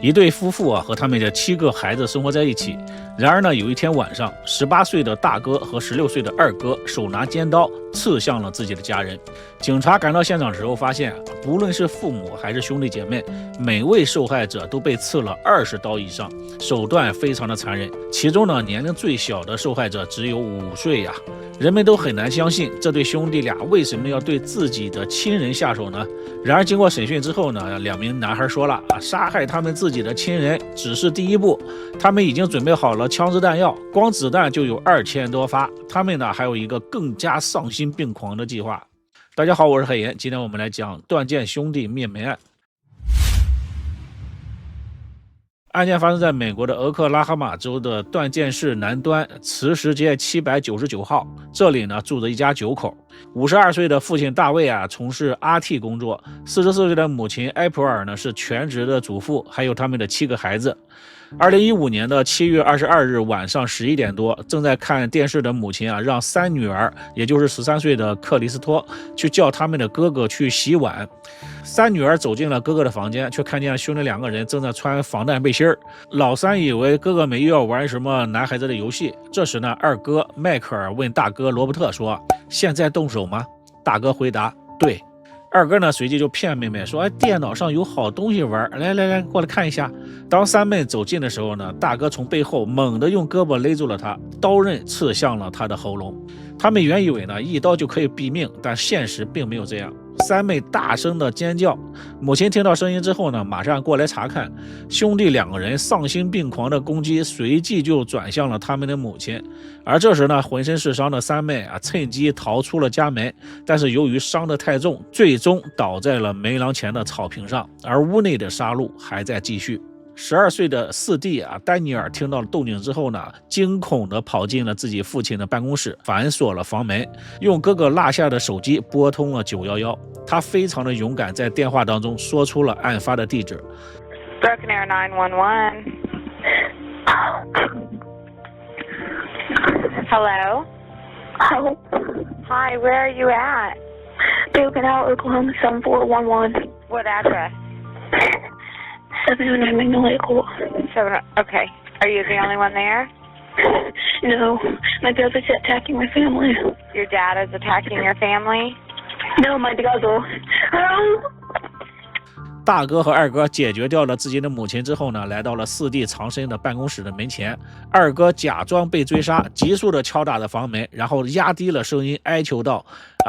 一对夫妇和他们的7个孩子生活在一起。然而呢，有一天晚上，18岁的大哥和16岁的二哥手拿尖刀刺向了自己的家人。警察赶到现场时候发现，不论是父母还是兄弟姐妹，每位受害者都被刺了20刀以上，手段非常的残忍。其中呢，年龄最小的受害者只有5岁呀。人们都很难相信这对兄弟俩为什么要对自己的亲人下手呢？然而经过审讯之后呢，2名男孩说了，杀害他们自己的亲人只是第一步，他们已经准备好了枪支弹药，光子弹就有2000多发，他们呢还有一个更加丧心病狂的计划。大家好，我是海岩，今天我们来讲段建兄弟灭门案。案件发生在美国的俄克拉荷马州的段建市南端磁石街799号，这里呢住着一家9口。52岁的父亲大卫从事 RT 工作，44岁的母亲埃普尔呢是全职的主妇，还有他们的7个孩子。2015年的7月22日晚上11点多，正在看电视的母亲让3女儿，也就是13岁的克里斯托去叫他们的哥哥去洗碗。3女儿走进了哥哥的房间，却看见兄弟2个人正在穿防弹背心儿。老3以为哥哥们又要玩什么男孩子的游戏。这时呢，二哥迈克尔问大哥罗伯特说：“现在动手吗？”大哥回答：“对。”二哥呢随即就骗妹妹说：“电脑上有好东西玩，来，过来看一下。”当3妹走近的时候呢，大哥从背后猛地用胳膊勒住了她，刀刃刺向了她的喉咙。他们原以为呢一刀就可以毙命，但现实并没有这样。3妹大声的尖叫，母亲听到声音之后呢，马上过来查看。兄弟2个人丧心病狂的攻击随即就转向了他们的母亲。而这时呢，浑身是伤的3妹趁机逃出了家门，但是由于伤得太重，最终倒在了门廊前的草坪上，而屋内的杀戮还在继续。12岁的4弟丹尼尔听到了动静之后呢，惊恐地跑进了自己父亲的办公室，反锁了房门，用哥哥落下的手机拨通了911。他非常的勇敢，在电话当中说出了案发的地址。Broken Arrow 911. Hello? Hello. Hi, where are you at? Broken Arrow, Oklahoma 7411. What address? 709 Magnolia Court. Okay. Are you the only one there? No, my brother's attacking my family. Your dad is attacking your family? No, my brother. 大哥和二哥解决掉了自己的母亲之后呢，来到了4弟藏身的办公室的门前。二哥假装被追杀，急速的敲打着房门，然后压低了声音哀求道：“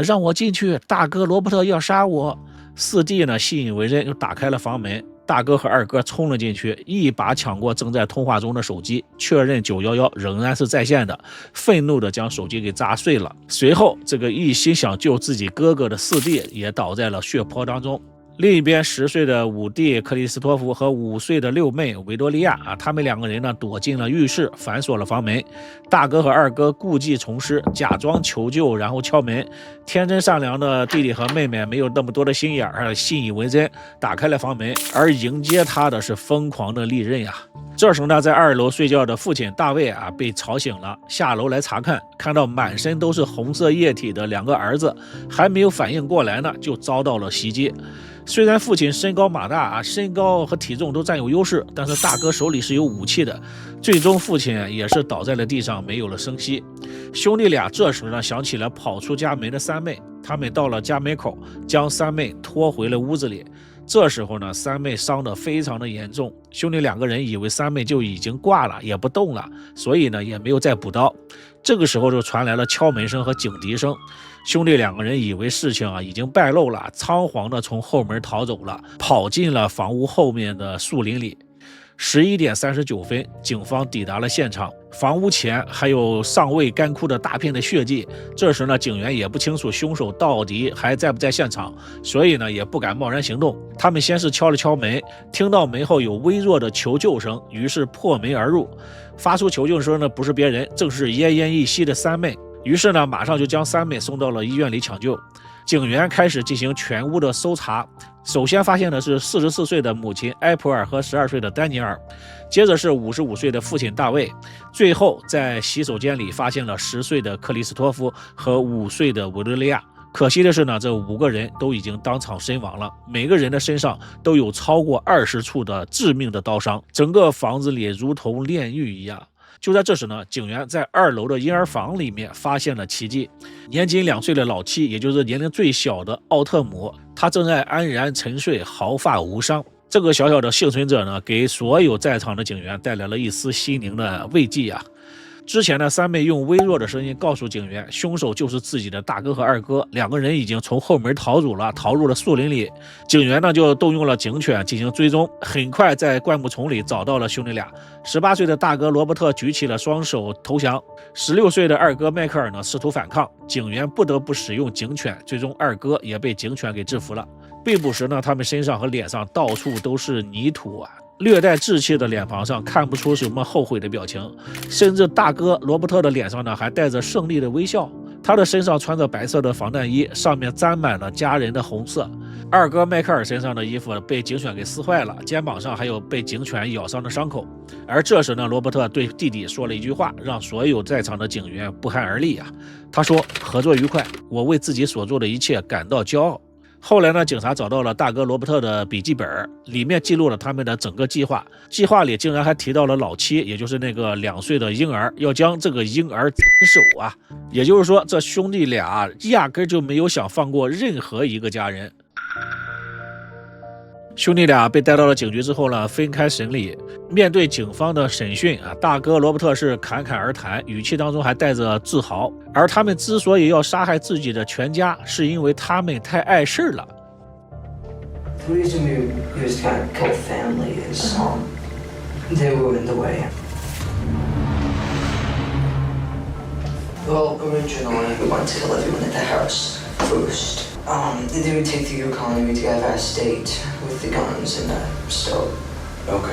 让我进去，大哥罗伯特要杀我。”4弟呢信以为真，就打开了房门。大哥和二哥冲了进去，一把抢过正在通话中的手机，确认911仍然是在线的，愤怒地将手机给砸碎了。随后，这个一心想救自己哥哥的4弟也倒在了血泊当中。另一边，10岁的5弟克里斯托弗和5岁的6妹维多利亚他们2个人呢躲进了浴室，反锁了房门。大哥和二哥故技重施，假装求救，然后敲门。天真善良的弟弟和妹妹没有那么多的心眼信以为真，打开了房门。而迎接他的是疯狂的利刃这时呢，在2楼睡觉的父亲大卫被吵醒了，下楼来查看，看到满身都是红色液体的2个儿子，还没有反应过来呢，就遭到了袭击。虽然父亲身高马大身高和体重都占有优势，但是大哥手里是有武器的，最终父亲也是倒在了地上，没有了声息。兄弟俩这时呢想起了跑出家门的3妹，他们到了家门口，将3妹拖回了屋子里。这时候呢，3妹伤得非常的严重，兄弟2个人以为3妹就已经挂了，也不动了，所以呢也没有再补刀。这个时候就传来了敲门声和警笛声，兄弟2个人以为事情已经败露了，仓皇的从后门逃走了，跑进了房屋后面的树林里。11点39分，警方抵达了现场，房屋前还有尚未干枯的大片的血迹。这时呢，警员也不清楚凶手到底还在不在现场，所以呢也不敢贸然行动。他们先是敲了敲门，听到门后有微弱的求救声，于是破门而入。发出求救声呢不是别人，正是奄奄一息的3妹。于是呢，马上就将3妹送到了医院里抢救。警员开始进行全屋的搜查，首先发现的是44岁的母亲埃普尔和12岁的丹尼尔，接着是55岁的父亲大卫，最后在洗手间里发现了10岁的克里斯托夫和5岁的维多利亚。可惜的是呢，这5个人都已经当场身亡了，每个人的身上都有超过20处的致命的刀伤，整个房子里如同炼狱一样。就在这时呢，警员在2楼的婴儿房里面发现了奇迹。年仅2岁的老七，也就是年龄最小的奥特姆，他正在安然沉睡，毫发无伤。这个小小的幸存者呢，给所有在场的警员带来了一丝心灵的慰藉啊。之前呢，三妹用微弱的声音告诉警员，凶手就是自己的大哥和二哥，2个人已经从后门逃走了，逃入了树林里。警员呢就动用了警犬进行追踪，很快在灌木丛里找到了兄弟俩。18岁的大哥罗伯特举起了双手投降，16岁的二哥迈克尔呢试图反抗，警员不得不使用警犬，最终二哥也被警犬给制服了。被捕时呢，他们身上和脸上到处都是泥土啊。略带稚气的脸庞上看不出什么后悔的表情，甚至大哥罗伯特的脸上呢还带着胜利的微笑。他的身上穿着白色的防弹衣，上面沾满了家人的红色。二哥迈克尔身上的衣服被警犬给撕坏了，肩膀上还有被警犬咬伤的伤口。而这时呢，罗伯特对弟弟说了一句话，让所有在场的警员不寒而栗啊。他说：“合作愉快，我为自己所做的一切感到骄傲。”后来呢，警察找到了大哥罗伯特的笔记本，里面记录了他们的整个计划。计划里竟然还提到了老七，也就是那个2岁的婴儿，要将这个婴儿斩首啊。也就是说，这兄弟俩压根就没有想放过任何一个家人。兄弟俩被带到了警局之后呢，分开审理。面对警方的审讯啊，大哥罗伯特是侃侃而谈，语气当中还带着自豪。而他们之所以要杀害自己的全家，是因为他们太碍事了。The reason we was trying to kill family is they were in the way. Well, originally we wanted to kill everyone at the house first. Then we take the Yukon and we take our state with the guns and start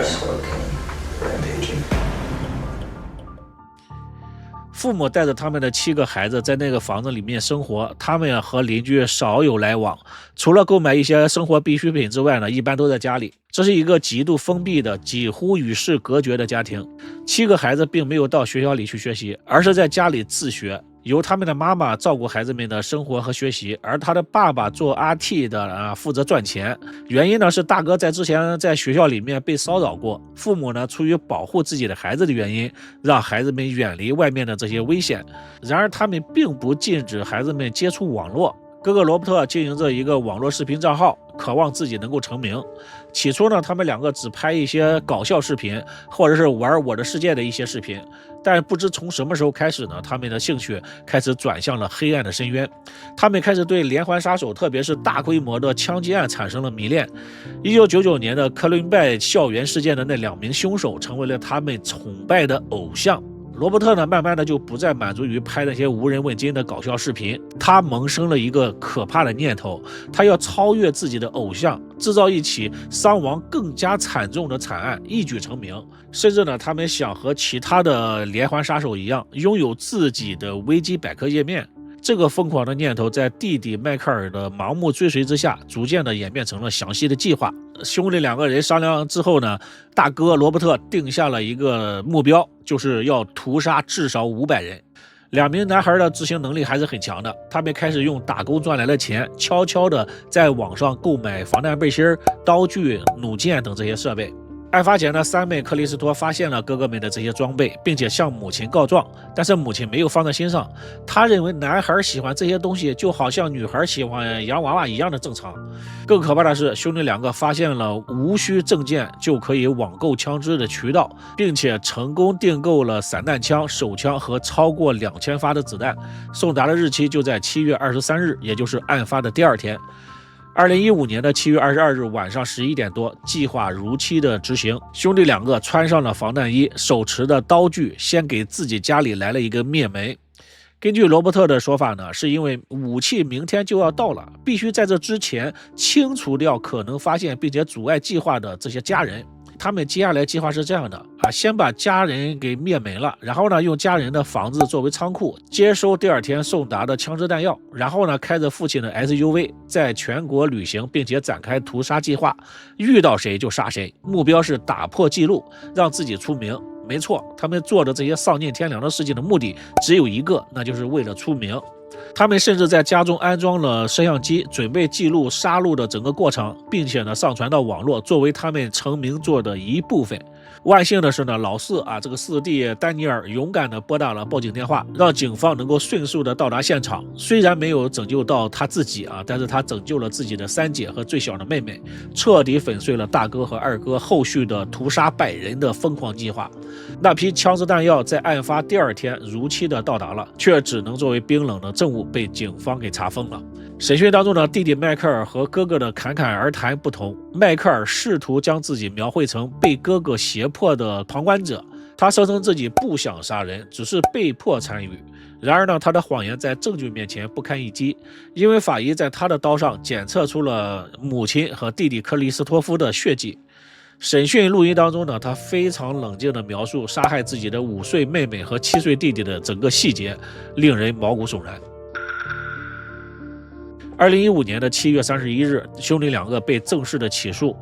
smoking, rampaging. 父母带着他们的7个孩子在那个房子里面生活，他们和邻居少有来往，除了购买一些生活必需品之外呢，一般都在家里。这是一个极度封闭的、几乎与世隔绝的家庭。7个孩子并没有到学校里去学习，而是在家里自学。由他们的妈妈照顾孩子们的生活和学习，而他的爸爸做 RT 的负责赚钱。原因呢是大哥在之前在学校里面被骚扰过，父母呢出于保护自己的孩子的原因，让孩子们远离外面的这些危险。然而他们并不禁止孩子们接触网络。哥哥罗伯特经营着一个网络视频账号，渴望自己能够成名。起初呢，他们2个只拍一些搞笑视频，或者是玩我的世界的一些视频。但不知从什么时候开始呢，他们的兴趣开始转向了黑暗的深渊。他们开始对连环杀手，特别是大规模的枪击案产生了迷恋。1999年的科伦拜校园事件的那2名凶手，成为了他们崇拜的偶像。罗伯特呢，慢慢的就不再满足于拍那些无人问津的搞笑视频，他萌生了一个可怕的念头，他要超越自己的偶像，制造一起伤亡更加惨重的惨案，一举成名。甚至呢，他们想和其他的连环杀手一样，拥有自己的维基百科页面。这个疯狂的念头在弟弟迈克尔的盲目追随之下，逐渐的演变成了详细的计划。兄弟2个人商量之后呢，大哥罗伯特定下了一个目标，就是要屠杀至少500人。2名男孩的执行能力还是很强的，他们开始用打工赚来的钱，悄悄的在网上购买防弹背心、刀具、弩箭等这些设备。案发前呢，三妹克里斯托发现了哥哥们的这些装备，并且向母亲告状，但是母亲没有放在心上。她认为男孩喜欢这些东西就好像女孩喜欢洋娃娃一样的正常。更可怕的是，兄弟2个发现了无需证件就可以网购枪支的渠道，并且成功订购了散弹枪、手枪和超过2000发的子弹。送达的日期就在7月23日，也就是案发的第2天。2015年的7月22日晚上11点多，计划如期的执行。兄弟2个穿上了防弹衣，手持的刀具，先给自己家里来了一个灭门。根据罗伯特的说法呢，是因为武器明天就要到了，必须在这之前清除掉可能发现并且阻碍计划的这些家人。他们接下来计划是这样的先把家人给灭门了，然后呢用家人的房子作为仓库，接收第2天送达的枪支弹药，然后呢开着父亲的 SUV 在全国旅行，并且展开屠杀计划，遇到谁就杀谁，目标是打破记录，让自己出名。没错，他们做的这些丧尽天良的事情的目的只有一个，那就是为了出名。他们甚至在家中安装了摄像机，准备记录杀戮的整个过程，并且呢上传到网络，作为他们成名作的一部分。万幸的是呢，老四这个四弟丹尼尔勇敢地拨打了报警电话，让警方能够迅速地到达现场。虽然没有拯救到他自己但是他拯救了自己的三姐和最小的妹妹，彻底粉碎了大哥和二哥后续的屠杀100人的疯狂计划。那批枪支弹药在案发第2天如期的到达了，却只能作为冰冷的证物被警方给查封了。审讯当中呢，弟弟迈克尔和哥哥的侃侃而谈不同。迈克尔试图将自己描绘成被哥哥胁迫的旁观者，他声称自己不想杀人，只是被迫参与。然而呢，他的谎言在证据面前不堪一击，因为法医在他的刀上检测出了母亲和弟弟克里斯托夫的血迹。审讯录音当中呢，他非常冷静地描述杀害自己的5岁妹妹和7岁弟弟的整个细节，令人毛骨悚然。2015年的7月31日，兄弟2个被正式的起诉。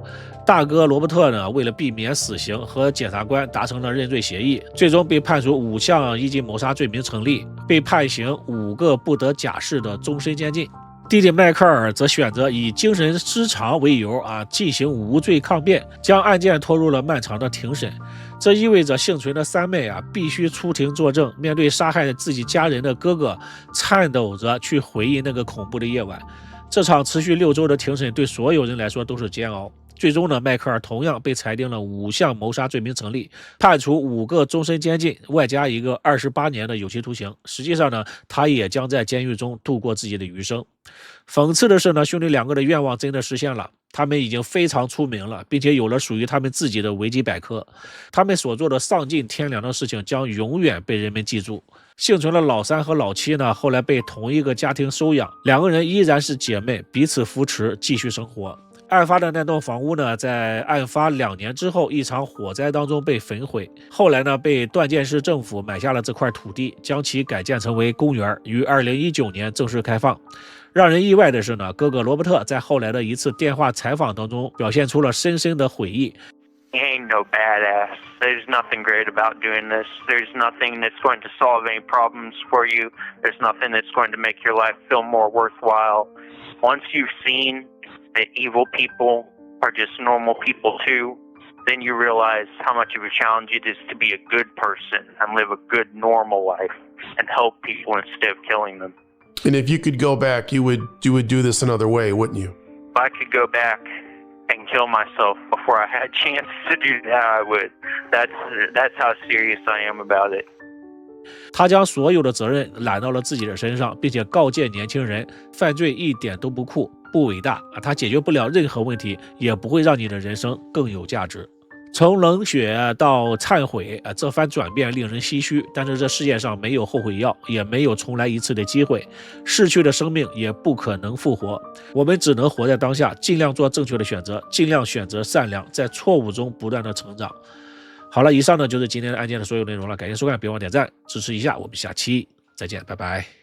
大哥罗伯特呢，为了避免死刑，和检察官达成了认罪协议，最终被判处5项一级谋杀罪名成立，被判刑5个不得假释的终身监禁。弟弟迈克尔则选择以精神失常为由进行无罪抗辩，将案件拖入了漫长的庭审。这意味着幸存的3妹必须出庭作证，面对杀害自己家人的哥哥，颤抖着去回忆那个恐怖的夜晚。这场持续6周的庭审对所有人来说都是煎熬。最终呢，迈克尔同样被裁定了5项谋杀罪名成立，判处5个终身监禁，外加一个28年的有期徒刑。实际上呢，他也将在监狱中度过自己的余生。讽刺的是呢，兄弟2个的愿望真的实现了，他们已经非常出名了，并且有了属于他们自己的维基百科。他们所做的丧尽天良的事情将永远被人们记住。幸存的老3和老7呢，后来被同一个家庭收养，2个人依然是姐妹，彼此扶持，继续生活。案发的那栋房屋呢，在案发2年之后，一场火灾当中被焚毁。后来呢，被段建市政府买下了这块土地，将其改建成为公园，于2019年正式开放。让人意外的是呢，哥哥罗伯特在后来的一次电话采访当中，表现出了深深的悔意。He ain't no badass. There's nothing great about doing this. There's nothing that's going to solve any problems for you. There's nothing that's going to make your life feel more worthwhile. Once you've seen that evil people are just normal people too, then you realize how much of a challenge it is to be a good person and live a good normal life and help people instead of killing them. And if you could go back, you would do this another way, wouldn't you? If I could go back and kill myself before I had a chance to do that, I would. That's how serious I am about it. 他将所有的责任揽到了自己的身上，并且告诫年轻人，犯罪一点都不酷，不伟大它解决不了任何问题，也不会让你的人生更有价值。从冷血到忏悔这番转变令人唏嘘，但是这世界上没有后悔药，也没有重来一次的机会，逝去的生命也不可能复活。我们只能活在当下，尽量做正确的选择，尽量选择善良，在错误中不断的成长。好了，以上呢就是今天的案件的所有内容了，感谢收看，别忘点赞支持一下，我们下期再见，拜拜。